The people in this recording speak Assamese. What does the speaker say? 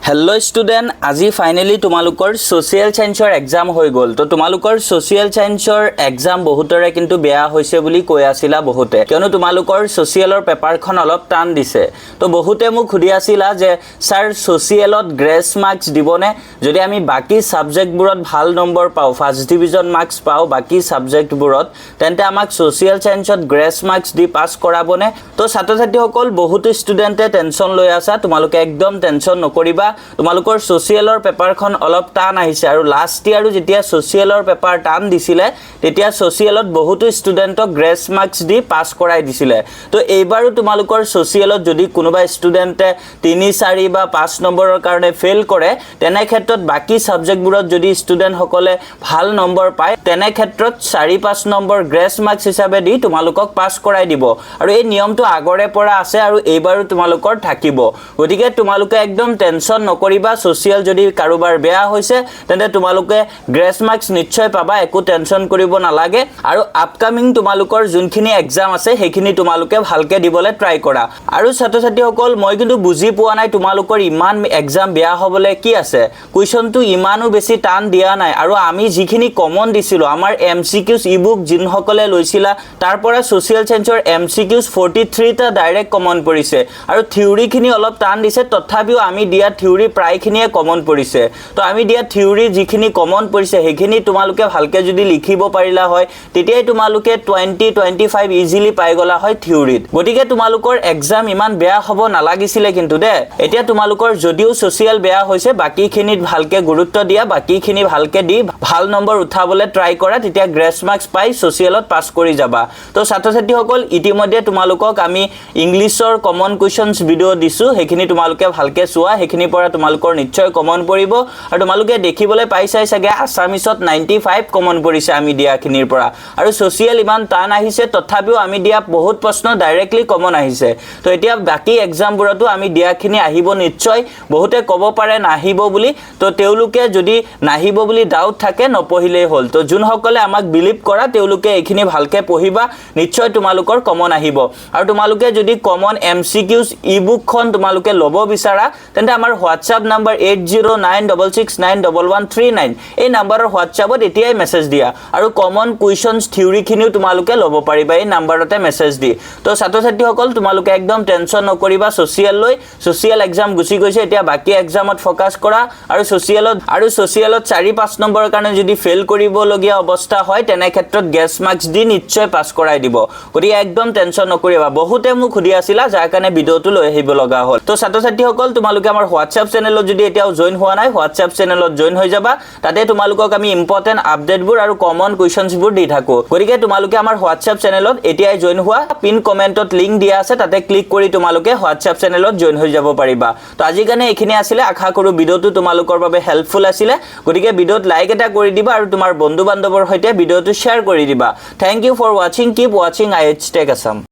हेलो स्टूडेंट आज फाइनली तुम्हालोकर सोशल साइंसर एग्जाम हो गल तो तुम्हालोकर सोशल साइंसर एग्जाम बहुतरे किन्तु बेया होइसे बुली কৈ आছিলা बहुते कियनो तुम्हालोकर सोशलर पेपारखन अलप टान दिसे तो बहुते मुख खुदी आছিলা जे सर सोशलत ग्रेस मार्क्स दिबने जदि आमी बाकी सब्जेक्ट बुरत ভাল नम्बर पाओ फर्स्ट डिविजन मार्क्स पाओ बाकी सब्जेक्ट बुरत तेंते आमाक सोशल साइंसत ग्रेस मार्क्स दि पास कराबने तो छात्र छात्री सकल बहुत स्टूडेंटे टेंशन লৈ आसा तुम्हालोके एकदम टेंशन नकरिबा তোমালোকৰ সোশিয়ালৰ পেপাৰখন অলপ টান আহিছে আৰু লাষ্ট ইয়াৰো যেতিয়া সোশিয়ালৰ পেপাৰ টান দিছিলে তেতিয়া সোশিয়ালত বহুত ষ্টুডেন্টক গ্ৰেস মাৰ্কস দি পাস কৰাই দিছিলে তো এইবাৰো তোমালোকৰ সোশিয়ালত যদি কোনোবা ষ্টুডেন্টে 3 4 বা 5 নম্বৰৰ কাৰণে ফেল কৰে তেনে ক্ষেত্ৰত বাকি সাবজেক্টবোৰত যদি ষ্টুডেন্ট সকলে ভাল নম্বৰ পায় তেনে ক্ষেত্ৰত 4 5 নম্বৰ গ্ৰেস মাৰ্কস হিচাপে দি তোমালোকক পাস কৰাই দিব আৰু এই নিয়মটো আগৰে পৰা আছে আৰু এইবাৰো তোমালোকৰ থাকিব গতিকে তোমালোকে একদম টেনচন নকৰিবা সোশিয়াল যদি কাৰোবাৰ বেয়া হৈছে তেন্তে তোমালোকে গ্ৰেস মাৰ্কস নিশ্চয় পাবা একো টেনচন কৰিব নালাগে আৰু আপকামিং তোমালোকৰ যোনখিনি এক্সাম আছে হেখিনি তোমালোকে ভালকে দিবলে ট্ৰাই কৰা আৰু ছাত্ৰ ছাত্ৰী সকল মই কিন্তু বুজি পোৱা নাই তোমালোকৰ ইমান এক্সাম বেয়া হ'বলে কি আছে কোৱেশ্চনটো ইমানো বেছি টান দিয়া নাই আৰু আমি যিখিনি কমন দিছিলো আমাৰ এমসিকিউজ ইবুক জিন সকলে লৈছিলা তাৰ পৰা সোশিয়াল সাইন্সৰ এমসিকিউজ 43 টা ডাইৰেক্ট কমন পৰিছে আৰু থিওৰি খিনি অলপ টান দিছে তথাপিও আমি দিয়া থিওৰি প্ৰায়খিনিয়ে কমন পৰিছে তো আমি দিয়া থিওৰি যিখিনি কমন পৰিছে হেখিনি তোমালোকে ভালকে যদি লিখিব পাৰিলা হয় তেতিয়াই তোমালোকে 20 25 ইজিলি পাই গলা হয় থিওৰিত গটিকে তোমালোকৰ এক্সাম ইমান বেয়া হ'ব নালাগিছিলে কিন্তু দে এতিয়া তোমালোকৰ যদিও সোশিয়াল বেয়া হৈছে বাকিখিনিত ভালকে গুৰুত্ব দিয়া বাকিখিনি ভালকে দি ভাল নম্বৰ উঠাবলে ট্ৰাই কৰা তেতিয়া গ্ৰেস মাৰ্কস পাই সোশিয়ালত পাস কৰি যাবা তো ছাত্ৰ ছাত্ৰী সকল ইতিমধ্যে তোমালোকক আমি ইংলিছৰ কমন কোৱেশ্চনছ ভিডিও দিছো হেখিনি তোমালোকে ভালকে চোৱা হেখিনি পৰা তোমালোকৰ নিশ্চয় কমন পৰিব আৰু তোমালোকে দেখিবলৈ পাইছাই সাগে আসামিছত 95 কমন পৰিছে আমি দিয়াখিনিৰ পৰা আৰু সোশিয়াল ইমান টান আহিছে তথাপিও আমি দিয়া বহুত প্ৰশ্ন ডাইৰেক্টলি কমন আহিছে তো এতিয়া বাকি এক্সাম বুৰতো আমি দিয়াখিনি আহিব নিশ্চয় বহুতে কব পাৰে নাহিব বুলি তো তেওলোকে যদি নাহিব বুলি ডাউট থাকে নপঢ়িলেই হল তো যোন সকলে আমাক বিলিভ কৰা তেওলোকে এখিনি ভালকে পঢ়িবা নিশ্চয় তোমালোকৰ কমন আহিব আৰু তোমালোকে যদি কমন এমসিকিউজ ইবুকখন তোমালোকে লব বিচাৰা তেন্তে আমাৰ WhatsApp number 8096691139 এই নম্বৰৰ WhatsAppত এতিয়াই মেসেজ দিয়া আৰু কমন কোৱেশ্চনছ থিওৰি খিনিও তোমালোকে লব পাৰিবা এই নম্বৰতে মেসেজ দি তো ছাত্ৰ ছাত্ৰী সকল তোমালোকে একদম টেনচন নকৰিবা সোশিয়াল লৈ সোশিয়াল এক্সাম গুছি গৈছে এতিয়া বাকি এক্সামত ফোকাস কৰা আৰু সোশিয়ালত 4 5 নম্বৰৰ কাৰণে যদি ফেল কৰিব লগিয়া অৱস্থা হয় তেনে ক্ষেত্ৰত গ্ৰেস মাৰ্কস দি নিশ্চয় পাস কৰাই দিব গতি একদম টেনচন নকৰিবা বহুতে মোক খুদি আছিলা যাৰ কাৰণে ভিডিওটো লৈ আহিব লগা হ'ল তো ছাত্ৰ ছাত্ৰী সকল তোমালোকে আমাৰ WhatsApp চেনেলত যদি এতিয়াও জয়েন হোৱা নাই WhatsApp চেনেলত জয়েন হৈ যাবা তাতে তোমালোকক আমি ইম্পৰ্টেন্ট আপডেটবোৰ আৰু কমন কোৱেশ্চনছবোৰ দি থাকো গতিকে তোমালোকে আমাৰ WhatsApp চেনেলত এতিয়াই জয়েন হোৱা পিন কমেন্টত লিংক দিয়া আছে তাতে ক্লিক কৰি তোমালোকে WhatsApp চেনেলত জয়েন হৈ যাব পাৰিবা তো আজি কাৰণে এখিনি আছিল আশা কৰো ভিডিওটো তোমালোকৰ বাবে হেল্পফুল আছিল গতিকে ভিডিওত লাইক এটা কৰি দিবা আৰু তোমাৰ বন্ধু বান্ধৱৰ সৈতে ভিডিওটো শেয়াৰ কৰি দিবা thank you for watching keep watching IH Tech Assam